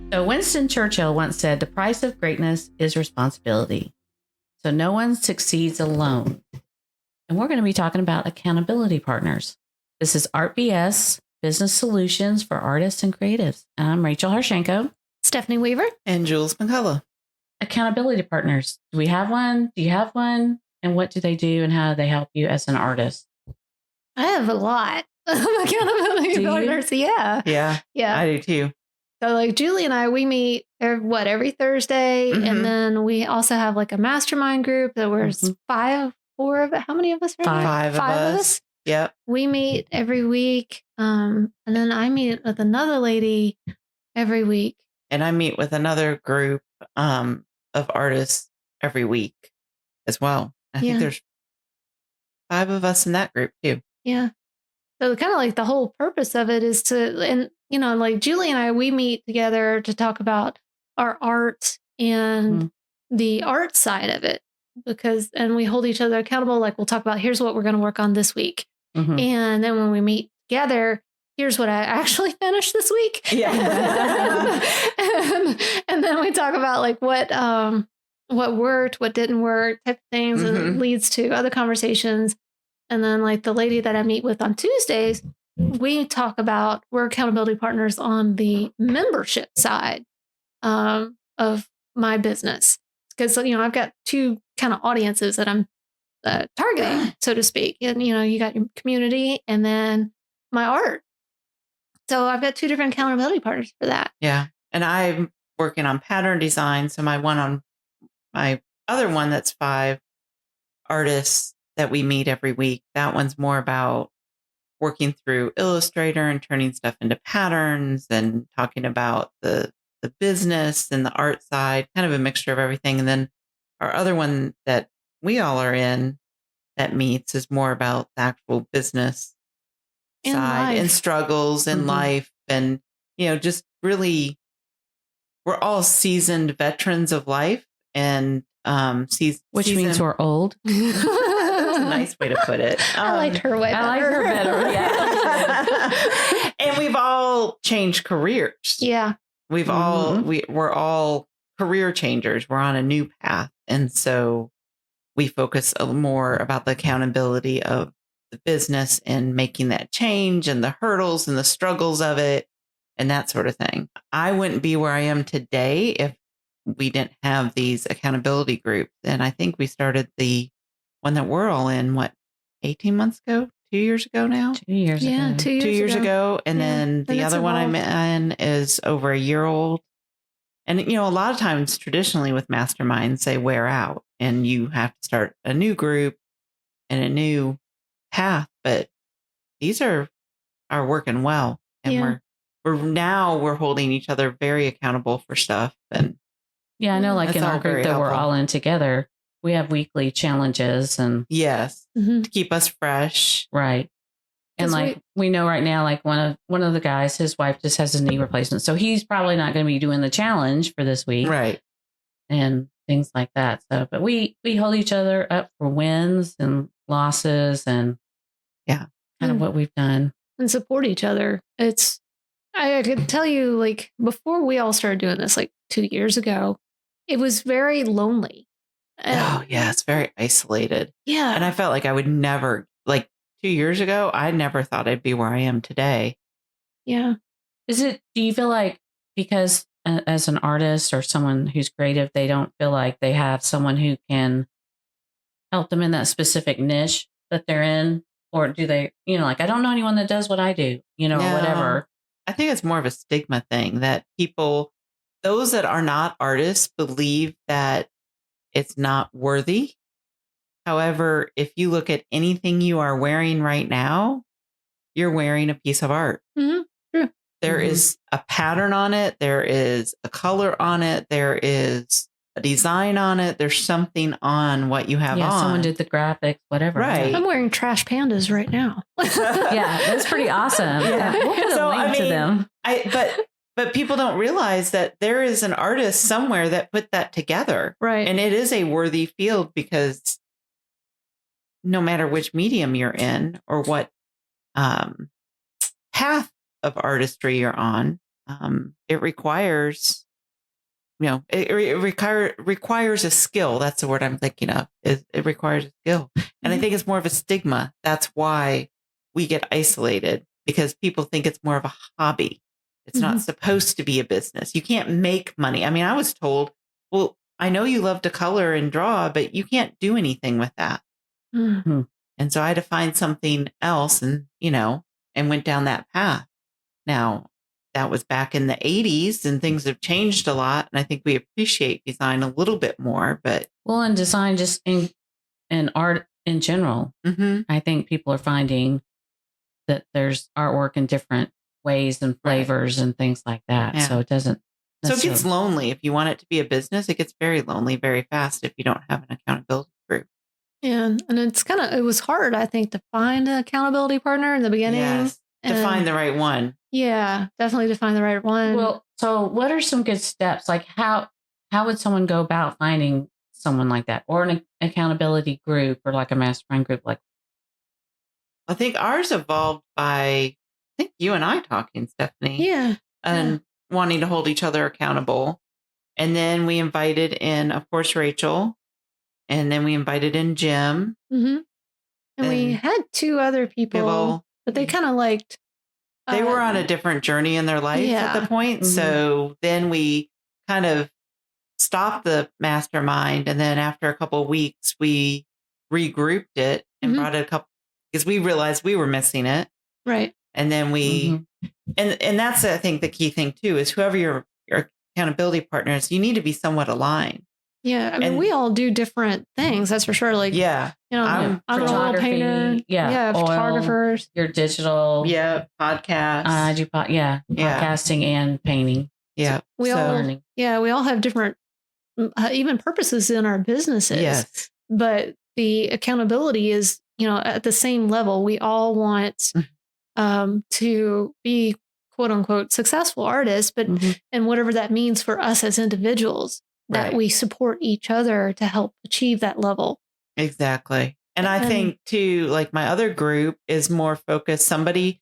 So Winston Churchill once said, the price of greatness is responsibility. So no one succeeds alone. And we're going to be talking about accountability partners. This is Art BS, Business Solutions for Artists and Creatives. I'm Rachel Harshenko. Stephanie Weaver. And Jules McCullough. Accountability partners. Do we have one? Do you have one? And what do they do and how do they help you as an artist? I have a lot of accountability partners. Yeah. Yeah. I do too. So like Julie and I, we meet every Thursday. Mm-hmm. And then we also have like a mastermind group that wears four of it. How many of us are there? Five of us. Yep. We meet every week. And then I meet with another lady every week. And I meet with another group of artists every week as well. I think there's 5 of us in that group too. Yeah. So kind of like the whole purpose of it is to, and you know, like Julie and I, we meet together to talk about our art and the art side of it and we hold each other accountable. Like we'll talk about, here's what we're going to work on this week. Mm-hmm. And then when we meet together, here's what I actually finished this week. Yeah. and then we talk about like what worked, what didn't work, type of things, and it leads to other conversations. And then like the lady that I meet with on Tuesdays, we talk about, we're accountability partners on the membership side of my business. Because, you know, I've got 2 kind of audiences that I'm targeting, so to speak. And, you know, you got your community and then my art. So I've got 2 different accountability partners for that. Yeah. And I'm working on pattern design. So my other one that's 5 artists that we meet every week. That one's more about working through Illustrator and turning stuff into patterns and talking about the business and the art side, kind of a mixture of everything. And then our other one that we all are in that meets is more about the actual business side and struggles in life. And, you know, just really, we're all seasoned veterans of life and which means we're old. That's a nice way to put it. I liked her way better. I like her better. Yeah. And we've all changed careers. Yeah. We've all, we're all career changers. We're on a new path. And so we focus a little more about the accountability of the business and making that change and the hurdles and the struggles of it and that sort of thing. I wouldn't be where I am today if we didn't have these accountability groups. And I think we started the one that we're all in, 18 months ago? 2 years ago now? 2 years ago. Yeah, 2 years ago. 2 years ago. And then the other one I'm in is over a year old. And, you know, a lot of times traditionally with masterminds, they wear out and you have to start a new group and a new path. But these are working well. And we're holding each other very accountable for stuff. And yeah, I know, like in our group that we're all in together, we have weekly challenges and to keep us fresh. Right. And like we know right now, like one of the guys, his wife just has his knee replacement. So he's probably not going to be doing the challenge for this week. Right. And things like that. So, but we hold each other up for wins and losses and kind of what we've done. And support each other. I could tell you, like, before we all started doing this, like 2 years ago, it was very lonely. It's very isolated. Yeah. And I felt like I would never, like 2 years ago, I never thought I'd be where I am today. Yeah. Do you feel like because as an artist or someone who's creative, they don't feel like they have someone who can help them in that specific niche that they're in? Or do they, you know, like, I don't know anyone that does what I do, you know, or whatever. I think it's more of a stigma thing that those that are not artists believe that it's not worthy. However, if you look at anything you are wearing right now, you're wearing a piece of art. Mm-hmm. True. There is a pattern on it. There is a color on it. There is a design on it. There's something on what you have on. Someone did the graphics, whatever. Right. I'm wearing Trash Pandas right now. Yeah, that's pretty awesome. Yeah. We'll put a link to them. But people don't realize that there is an artist somewhere that put that together. Right. And it is a worthy field because no matter which medium you're in or what path of artistry you're on, it requires, requires a skill. That's the word I'm thinking of. It requires a skill. And I think it's more of a stigma. That's why we get isolated, because people think it's more of a hobby. It's not supposed to be a business. You can't make money. I mean, I was told, well, I know you love to color and draw, but you can't do anything with that. Mm-hmm. And so I had to find something else and went down that path. Now, that was back in the 80s and things have changed a lot. And I think we appreciate design a little bit more, but. Well, and design just in art in general, I think people are finding that there's artwork in different ways and flavors and things like that. Yeah. So it doesn't. So it gets lonely. If you want it to be a business, it gets very lonely very fast if you don't have an accountability group. Yeah. And it was hard, I think, to find an accountability partner in the beginning. Yes. To find the right one. Yeah, definitely to find the right one. Well, so what are some good steps? Like how would someone go about finding someone like that, or an accountability group, or like a mastermind group? Like, I think ours evolved by, I think you and I talking, Stephanie. Yeah. And wanting to hold each other accountable. And then we invited in, of course, Rachel. And then we invited in Jim. Mm-hmm. And we had 2 other people, but they kind of liked. They were on a different journey in their life at the point. So then we kind of stopped the mastermind. And then after a couple of weeks, we regrouped it and brought it because we realized we were missing it. Right. And then we, and that's, I think, the key thing too, is whoever your accountability partner is, you need to be somewhat aligned. Yeah. I mean, we all do different things. That's for sure. Like, I'm an oil painter. Yeah. Oil, photographers. Your digital. Yeah. Podcast. Podcasting and painting. Yeah. We all have different, even purposes in our businesses. Yes. But the accountability is, at the same level. We all want to be quote unquote successful artists, but and whatever that means for us as individuals, that we support each other to help achieve that level. Exactly. And I think too, like my other group is more focused. Somebody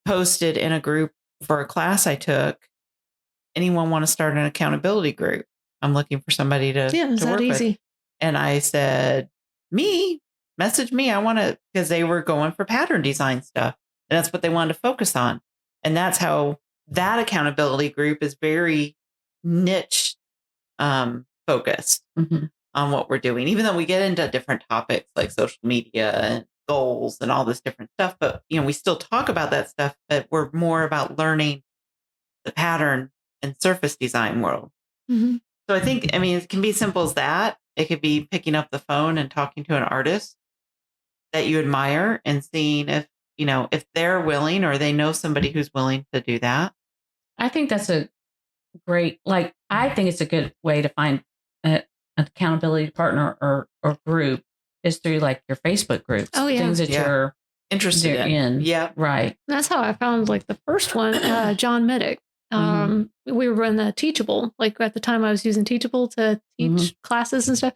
posted in a group for a class I took, anyone want to start an accountability group? I'm looking for somebody to work with. And I said, message me. I want to, because they were going for pattern design stuff. And that's what they wanted to focus on. And that's how that accountability group is very niche focused on what we're doing, even though we get into different topics like social media and goals and all this different stuff. But, we still talk about that stuff, but we're more about learning the pattern and surface design world. So I think, it can be simple as that. It could be picking up the phone and talking to an artist that you admire and seeing if they're willing, or they know somebody who's willing to do that. I think that's a great, I think it's a good way to find an accountability partner or group is through like your Facebook groups. Oh, yeah. Things that you're interested in. Yeah. Right. That's how I found the first one, John Middick. We were in the Teachable, at the time I was using Teachable to teach classes and stuff.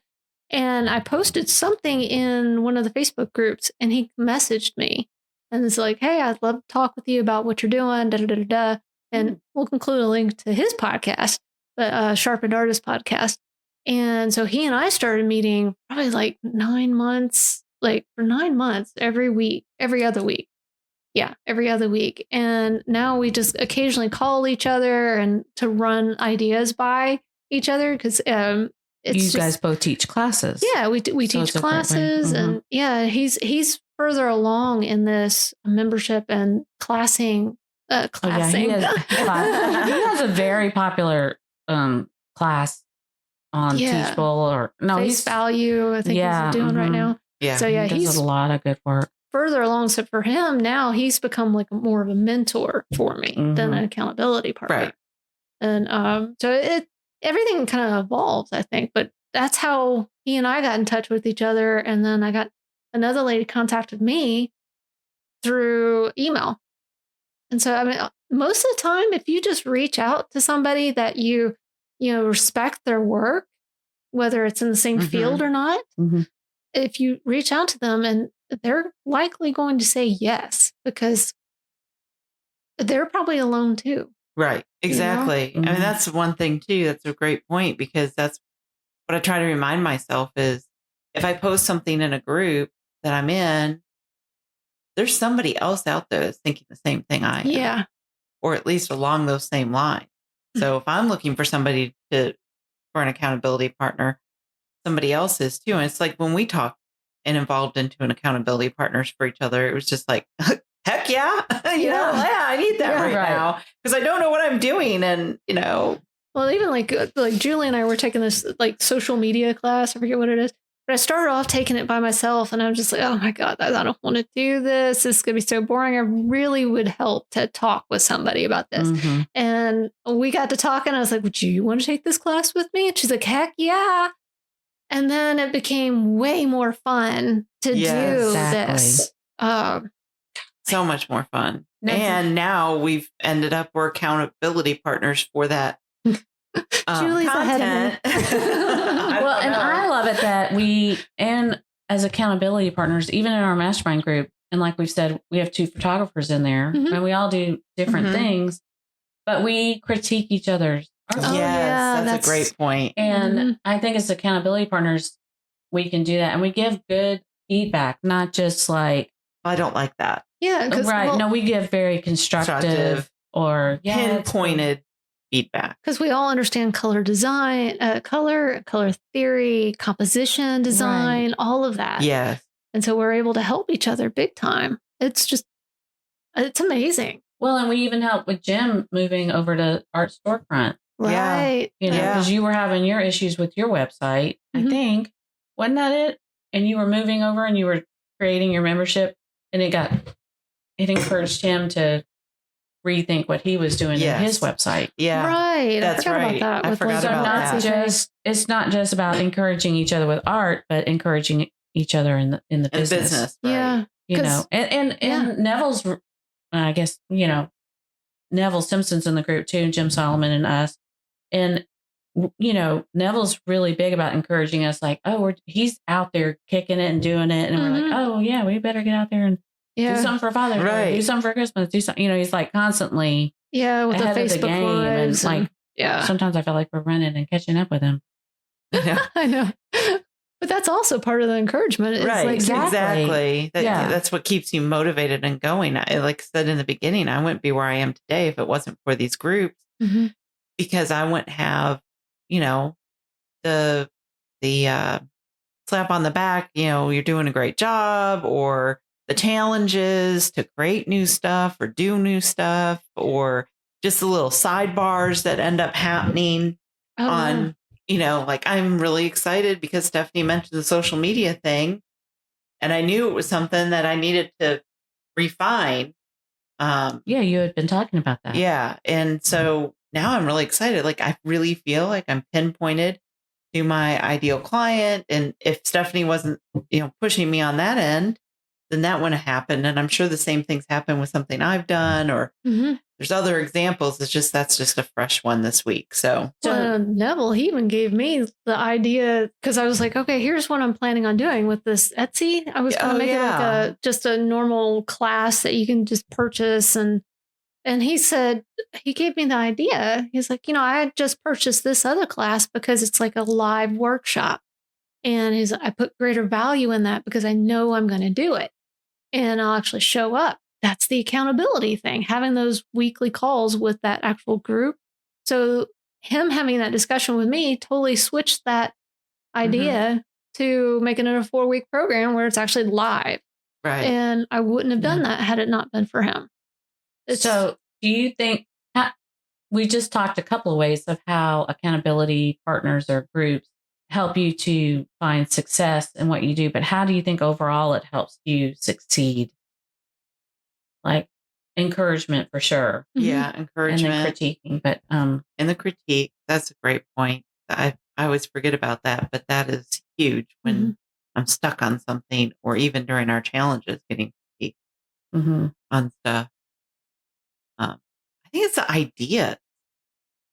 And I posted something in one of the Facebook groups and he messaged me and it's like, hey, I'd love to talk with you about what you're doing. Da, da, da, da, da. And we'll include a link to his podcast, the Sharpened Artist podcast. And so he and I started meeting probably 9 months, for 9 months, every other week. Yeah, every other week. And now we just occasionally call each other and to run ideas by each other because you guys both teach classes. Yeah, we teach classes, and he's further along in this membership and classing. Classing. He has a very popular class on Teachable Face Value. I think he's doing right now. Yeah, so he does a lot of good work. Further along, so for him now, he's become more of a mentor for me than an accountability partner. Right. And so everything kind of evolves, I think. But that's how he and I got in touch with each other. And then I got another lady contacted me through email. And so, most of the time, if you just reach out to somebody that you respect their work, whether it's in the same field or not, if you reach out to them, and they're likely going to say yes, because they're probably alone too. Right. Exactly. I mean, that's one thing too. That's a great point, because that's what I try to remind myself is if I post something in a group that I'm in, there's somebody else out there that's thinking the same thing I am. Yeah. Or at least along those same lines. So if I'm looking for somebody for an accountability partner, somebody else is too. And it's like when we talked and involved into an accountability partners for each other, it was just like, heck yeah. I need that right now because I don't know what I'm doing. And, Well, even like Julie and I were taking this like social media class. I forget what it is. But I started off taking it by myself and I'm just like, oh my God, I don't want to do this. This is going to be so boring. I really would help to talk with somebody about this. And we got to talking. I was like, would you want to take this class with me? And she's like, heck yeah. And then it became way more fun to do this. So much more fun. And now we've ended up, we're accountability partners for that. Julie's content. Well, and I love it that we, and as accountability partners, even in our mastermind group, and like we've said, we have 2 photographers in there and we all do different things, but we critique each other's art. That's a great point. And I think as accountability partners, we can do that. And we give good feedback, not just like, I don't like that. Yeah. Right. No, we give very constructive or pinpointed feedback. Because we all understand color design, color theory, composition design, all of that. Yes. And so we're able to help each other big time. It's amazing. Well, and we even helped with Jim moving over to Art Storefront. Right. Because you were having your issues with your website, I think. Wasn't that it? And you were moving over and you were creating your membership and it encouraged him to rethink what he was doing in his website. Yeah. Right. That's right. I forgot about that. It's not just about encouraging each other with art, but encouraging each other in the business. Right. Yeah. And Neville's, I guess, Neville Simpson's in the group too, Jim Solomon and us. And, Neville's really big about encouraging us like, he's out there kicking it and doing it. And we're like, oh yeah, we better get out there and do something for Father's Day, do something for Christmas, do something. He's like constantly with the Facebook the game. lives and sometimes I feel like we're running and catching up with him. I know. But that's also part of the encouragement. It's right. Like, exactly. That's what keeps you motivated and going. Like I said in the beginning, I wouldn't be where I am today if it wasn't for these groups because I wouldn't have, the slap on the back, you're doing a great job, or the challenges to create new stuff or do new stuff, or just the little sidebars that end up happening on, like I'm really excited because Stephanie mentioned the social media thing and I knew it was something that I needed to refine. You had been talking about that. Yeah. And so now I'm really excited. Like I really feel like I'm pinpointed to my ideal client. And if Stephanie wasn't, pushing me on that end, then that wouldn't have happened. And I'm sure the same things happen with something I've done, or there's other examples. That's just a fresh one this week. So Neville, he even gave me the idea because I was like, okay, here's what I'm planning on doing with this Etsy. I was going to make it like just a normal class that you can just purchase. And he said, he gave me the idea. He's like, I had just purchased this other class because it's like a live workshop. And I put greater value in that because I know I'm going to do it. And I'll actually show up. That's the accountability thing, having those weekly calls with that actual group. So him having that discussion with me totally switched that idea to making it a 4-week program where it's actually live. Right. And I wouldn't have done that had it not been for him. So do you think, we just talked a couple of ways of how accountability partners or groups help you to find success in what you do, but how do you think overall it helps you succeed? Like encouragement for sure. Yeah, encouragement. And then critiquing, but and the critique, that's a great point. I always forget about that, but that is huge when I'm stuck on something, or even during our challenges getting critique on stuff. I think it's the idea.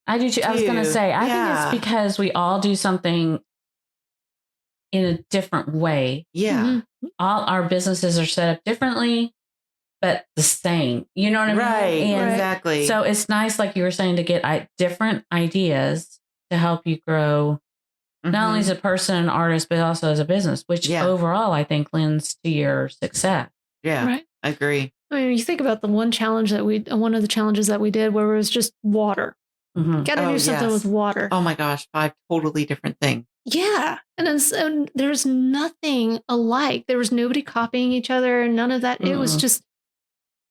I do too. I was going to say, I think it's because we all do something in a different way. Yeah. All our businesses are set up differently. but the same. You know what I mean? Right. And Exactly. so it's nice, like you were saying, to get different ideas to help you grow, not only as a person and artist, but also as a business, which overall I think lends to your success. Yeah. Right. I agree. I mean, you think about one of the challenges that we did where it was just water. Mm-hmm. Got to do something with water. Oh my gosh, 5 totally different things. Yeah. And there's nothing alike. There was nobody copying each other and none of that. It was just,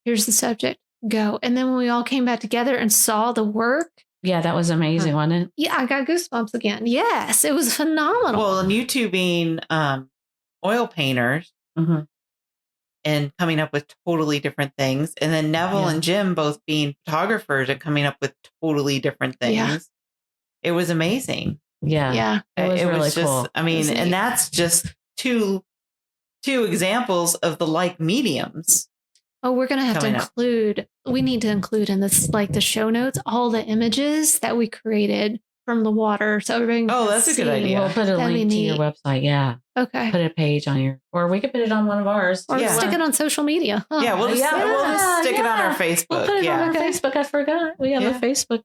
here's the subject, go. And then when we all came back together and saw the work. Yeah, that was amazing, wasn't it? Yeah, I got goosebumps again. Yes, it was phenomenal. Well, and you two being oil painters and coming up with totally different things. And then Neville and Jim both being photographers and coming up with totally different things. Yeah. It was amazing. Yeah. Yeah. It was really cool. I mean, and that's just two examples of the like mediums. Oh, we're going to have to include, we need to include in this, like the show notes, all the images that we created from the water. So everybody can that's a good idea. We'll put a link to your website. Yeah. Okay. Put a page on or we could put it on one of ours. Or stick it on social media. Huh? Yeah, we'll just stick it on our Facebook. We'll put it on our Facebook. I forgot. We have a Facebook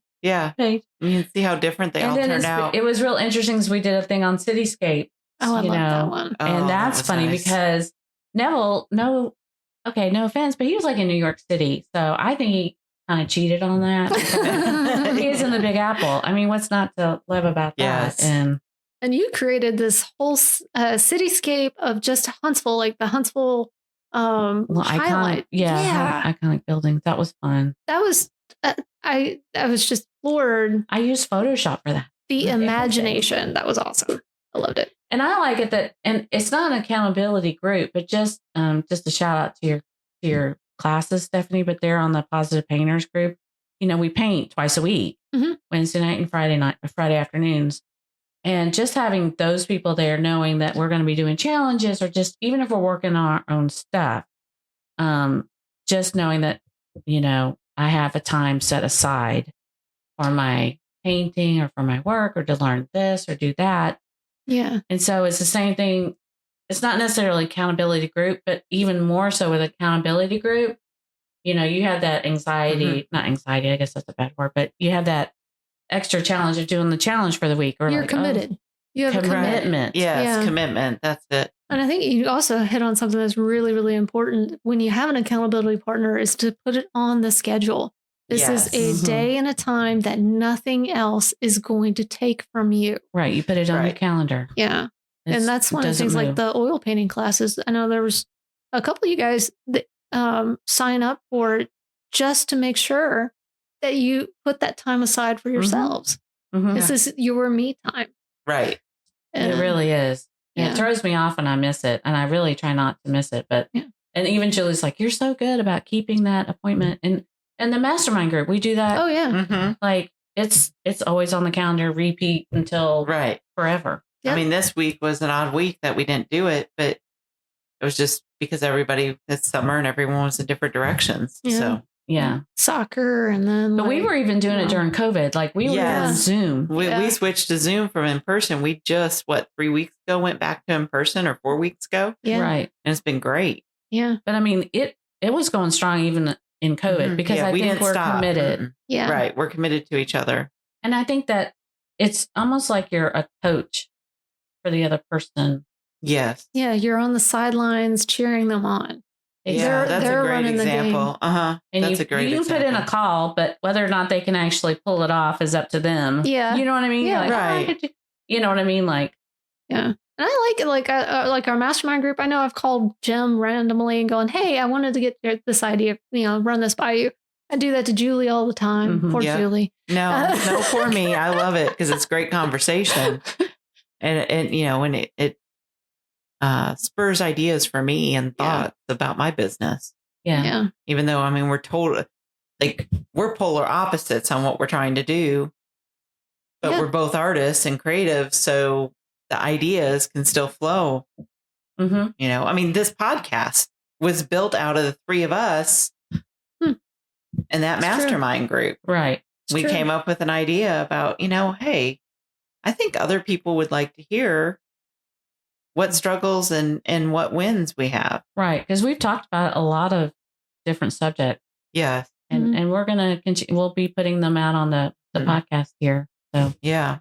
page. You can see how different they all turned out. It was real interesting because we did a thing on Cityscape. Oh, I love that one. And that's funny because Neville, no offense, but he was like in New York City. So I think he kind of cheated on that. He is in the Big Apple. I mean, what's not to love about that? And you created this whole cityscape of just Huntsville, like the Huntsville highlight. Iconic buildings. That was fun. That was, I was just floored. I used Photoshop for that. The imagination. That was awesome. I loved it. And I like it and it's not an accountability group, but just a shout out to your classes, Stephanie, but they're on the Positive Painters group. You know, we paint twice a week, Wednesday night and Friday afternoons. And just having those people there, knowing that we're going to be doing challenges or just even if we're working on our own stuff, just knowing that, you know, I have a time set aside for my painting or for my work or to learn this or do that. Yeah. And so it's the same thing. It's not necessarily accountability group, but even more so with accountability group, you know, you have that anxiety, not anxiety, I guess that's a bad word, but you have that extra challenge of doing the challenge for the week. Or you're committed. You have commitment. Yes, commitment. That's it. And I think you also hit on something that's really, really important when you have an accountability partner is to put it on the schedule. This is a day and a time that nothing else is going to take from you. Right. You put it on your calendar. Yeah. And that's one of the things like the oil painting classes. I know there was a couple of you guys that sign up for it just to make sure that you put that time aside for yourselves. This is your me time. Right. And it really is. Yeah. It throws me off when I miss it. And I really try not to miss it. But and even Julie's like, you're so good about keeping that appointment. And the mastermind group, we do that. Oh, yeah. Like it's always on the calendar, repeat until forever. Yep. I mean, this week was an odd week that we didn't do it, but it was just because it's summer and everyone was in different directions. Yeah. So, soccer and then. But we were even doing it during COVID. Like we were on Zoom. We switched to Zoom from in person. We just, 3 weeks ago went back to in person or 4 weeks ago. Yeah. Right. And it's been great. Yeah. But I mean, it was going strong even in COVID because I think we're committed. Yeah. Right. We're committed to each other. And I think that it's almost like you're a coach for the other person. Yes. Yeah. You're on the sidelines cheering them on. Yeah, that's a great example. And that's a great example. You put in a call, but whether or not they can actually pull it off is up to them. Yeah. You know what I mean? Yeah. Like, right. You know what I mean? Like, yeah. And I like it, like our mastermind group. I know I've called Jim randomly and going, hey, I wanted to get this idea, run this by you. I do that to Julie all the time. Poor Julie. No, poor me. I love it because it's great conversation. And when it spurs ideas for me and thoughts about my business. Yeah. Even though, I mean, we're polar opposites on what we're trying to do, but we're both artists and creatives. So the ideas can still flow. I mean, this podcast was built out of the three of us and that mastermind group. Right. We came up with an idea about, hey, I think other people would like to hear what struggles and what wins we have. Right. Because we've talked about a lot of different subjects. Yes. And we're going to continue. We'll be putting them out on the podcast here. So, yeah.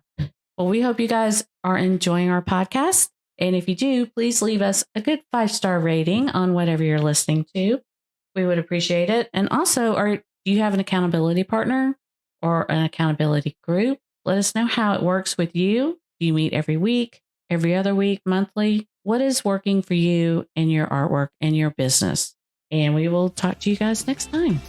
Well, we hope you guys are enjoying our podcast. And if you do, please leave us a good 5-star rating on whatever you're listening to. We would appreciate it. And also, do you have an accountability partner or an accountability group? Let us know how it works with you. Do you meet every week, every other week, monthly? What is working for you in your artwork and your business? And we will talk to you guys next time.